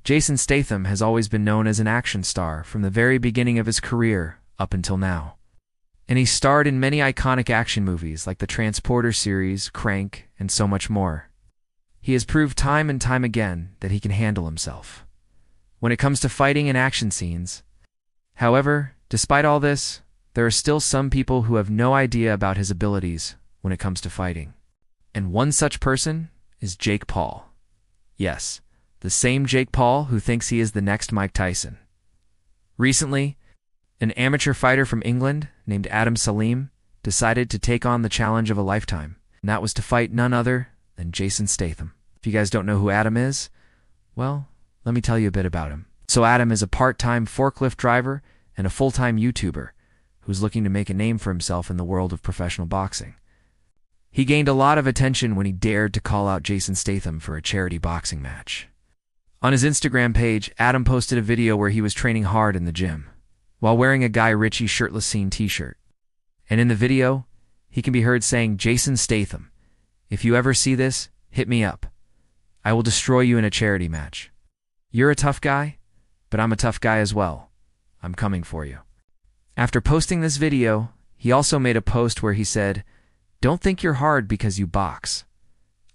Jason Statham has always been known as an action star from the very beginning of his career up until now. And he starred in many iconic action movies like the Transporter series, Crank, and so much more. He has proved time and time again that he can handle himself when it comes to fighting and action scenes. However, despite all this, there are still some people who have no idea about his abilities when it comes to fighting. And one such person is Jake Paul. Yes, the same Jake Paul who thinks he is the next Mike Tyson. Recently, an amateur fighter from England named Adam Salim decided to take on the challenge of a lifetime, and that was to fight none other than Jason Statham. If you guys don't know who Adam is, well, let me tell you a bit about him. So Adam is a part-time forklift driver and a full-time YouTuber who's looking to make a name for himself in the world of professional boxing. He gained a lot of attention when he dared to call out Jason Statham for a charity boxing match. On his Instagram page, Adam posted a video where he was training hard in the gym, while wearing a Guy Ritchie shirtless scene t-shirt. And in the video, he can be heard saying, "Jason Statham, if you ever see this, hit me up. I will destroy you in a charity match. You're a tough guy, but I'm a tough guy as well. I'm coming for you." After posting this video, he also made a post where he said, "Don't think you're hard because you box.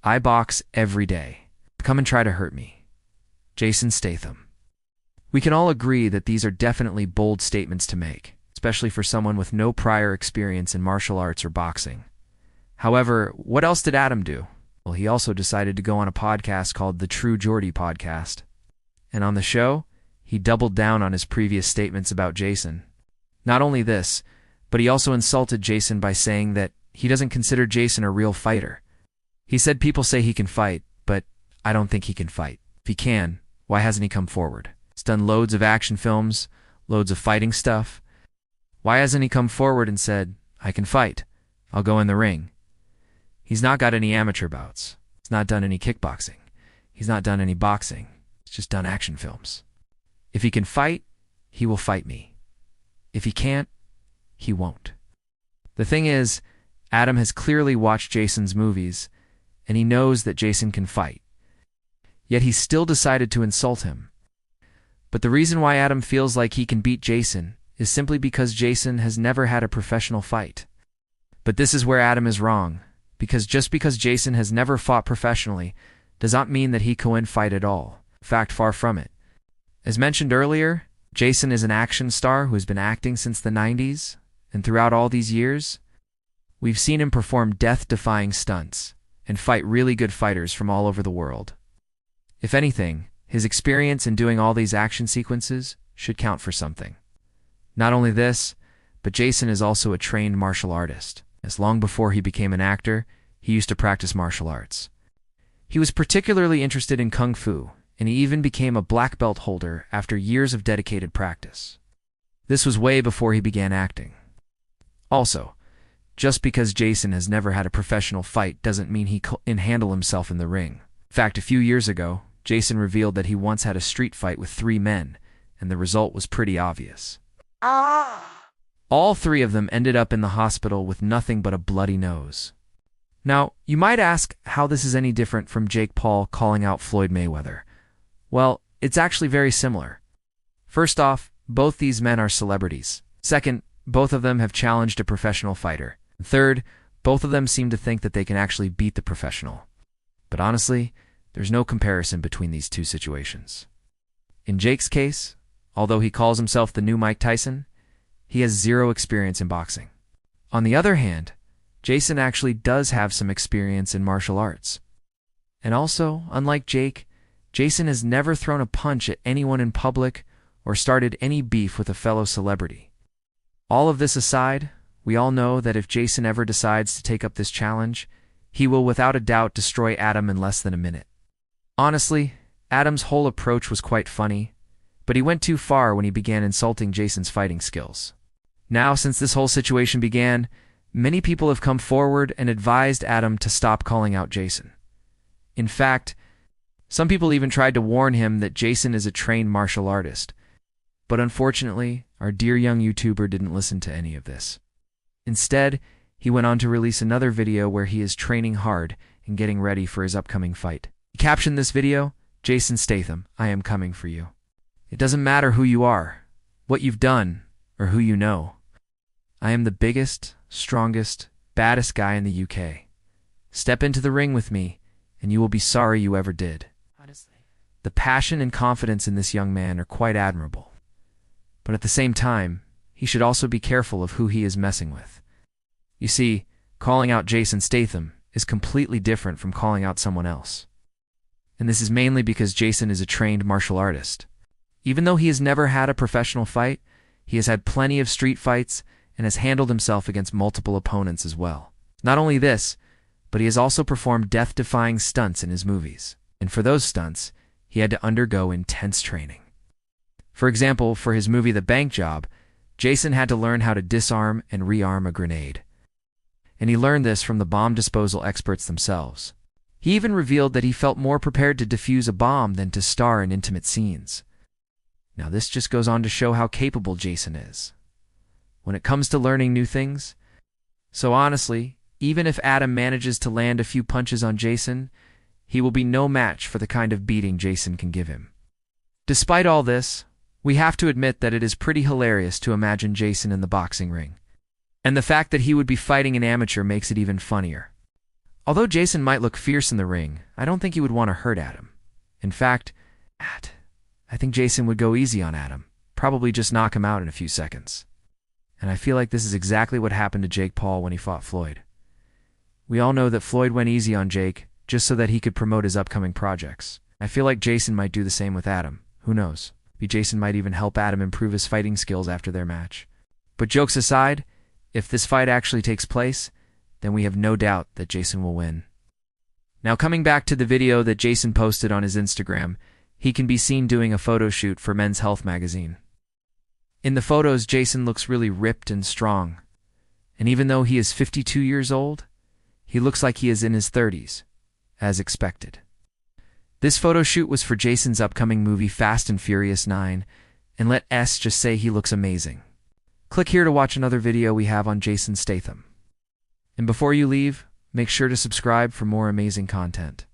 I box every day. Come and try to hurt me. Jason Statham." We can all agree that these are definitely bold statements to make, especially for someone with no prior experience in martial arts or boxing. However, what else did Adam do? Well, he also decided to go on a podcast called the True Geordie Podcast. And on the show, he doubled down on his previous statements about Jason. Not only this, but he also insulted Jason by saying that he doesn't consider Jason a real fighter. He said people say he can fight, but I don't think he can fight. If he can, why hasn't he come forward? He's done loads of action films, loads of fighting stuff. Why hasn't he come forward and said, "I can fight. I'll go in the ring"? He's not got any amateur bouts. He's not done any kickboxing. He's not done any boxing. He's just done action films. If he can fight, he will fight me. If he can't, he won't. The thing is, Adam has clearly watched Jason's movies, and he knows that Jason can fight. Yet he still decided to insult him. But the reason why Adam feels like he can beat Jason is simply because Jason has never had a professional fight. But this is where Adam is wrong, because just because Jason has never fought professionally does not mean that he can fight at all. In fact, far from it. As mentioned earlier, Jason is an action star who has been acting since the 90s, and throughout all these years, we've seen him perform death-defying stunts and fight really good fighters from all over the world. If anything, his experience in doing all these action sequences should count for something. Not only this, but Jason is also a trained martial artist, as long before he became an actor, he used to practice martial arts. He was particularly interested in Kung Fu, and he even became a black belt holder after years of dedicated practice. This was way before he began acting. Also, just because Jason has never had a professional fight doesn't mean he can handle himself in the ring. In fact, a few years ago, Jason revealed that he once had a street fight with 3 men, and the result was pretty obvious. All 3 of them ended up in the hospital with nothing but a bloody nose. Now, you might ask how this is any different from Jake Paul calling out Floyd Mayweather. Well, it's actually very similar. First off, both these men are celebrities. Second, both of them have challenged a professional fighter. Third, both of them seem to think that they can actually beat the professional. But honestly, there's no comparison between these two situations. In Jake's case, although he calls himself the new Mike Tyson, he has 0 experience in boxing. On the other hand, Jason actually does have some experience in martial arts. And also, unlike Jake, Jason has never thrown a punch at anyone in public or started any beef with a fellow celebrity. All of this aside, we all know that if Jason ever decides to take up this challenge, he will without a doubt destroy Adam in less than a minute. Honestly, Adam's whole approach was quite funny, but he went too far when he began insulting Jason's fighting skills. Now, since this whole situation began, many people have come forward and advised Adam to stop calling out Jason. In fact, some people even tried to warn him that Jason is a trained martial artist. But unfortunately, our dear young YouTuber didn't listen to any of this. Instead, he went on to release another video where he is training hard and getting ready for his upcoming fight. He captioned this video, Jason Statham, I am coming for you. It doesn't matter who you are, what you've done, or who you know. I am the biggest, strongest, baddest guy in the UK. Step into the ring with me, and you will be sorry you ever did. Honestly. The passion and confidence in this young man are quite admirable. But at the same time, he should also be careful of who he is messing with. You see, calling out Jason Statham is completely different from calling out someone else. And this is mainly because Jason is a trained martial artist. Even though he has never had a professional fight, he has had plenty of street fights and has handled himself against multiple opponents as well. Not only this, but he has also performed death-defying stunts in his movies. And for those stunts, he had to undergo intense training. For example, for his movie The Bank Job, Jason had to learn how to disarm and rearm a grenade. And he learned this from the bomb disposal experts themselves. He even revealed that he felt more prepared to defuse a bomb than to star in intimate scenes. Now this just goes on to show how capable Jason is when it comes to learning new things. So honestly, even if Adam manages to land a few punches on Jason, he will be no match for the kind of beating Jason can give him. Despite all this, we have to admit that it is pretty hilarious to imagine Jason in the boxing ring. And the fact that he would be fighting an amateur makes it even funnier. Although Jason might look fierce in the ring, I don't think he would want to hurt Adam. In fact, I think Jason would go easy on Adam, probably just knock him out in a few seconds. And I feel like this is exactly what happened to Jake Paul when he fought Floyd. We all know that Floyd went easy on Jake just so that he could promote his upcoming projects. I feel like Jason might do the same with Adam. Who knows? Maybe Jason might even help Adam improve his fighting skills after their match. But jokes aside, if this fight actually takes place, then we have no doubt that Jason will win. Now coming back to the video that Jason posted on his Instagram, he can be seen doing a photo shoot for Men's Health magazine. In the photos, Jason looks really ripped and strong. And even though he is 52 years old, he looks like he is in his 30s, as expected. This photo shoot was for Jason's upcoming movie Fast and Furious 9, and let us just say he looks amazing. Click here to watch another video we have on Jason Statham. And before you leave, make sure to subscribe for more amazing content.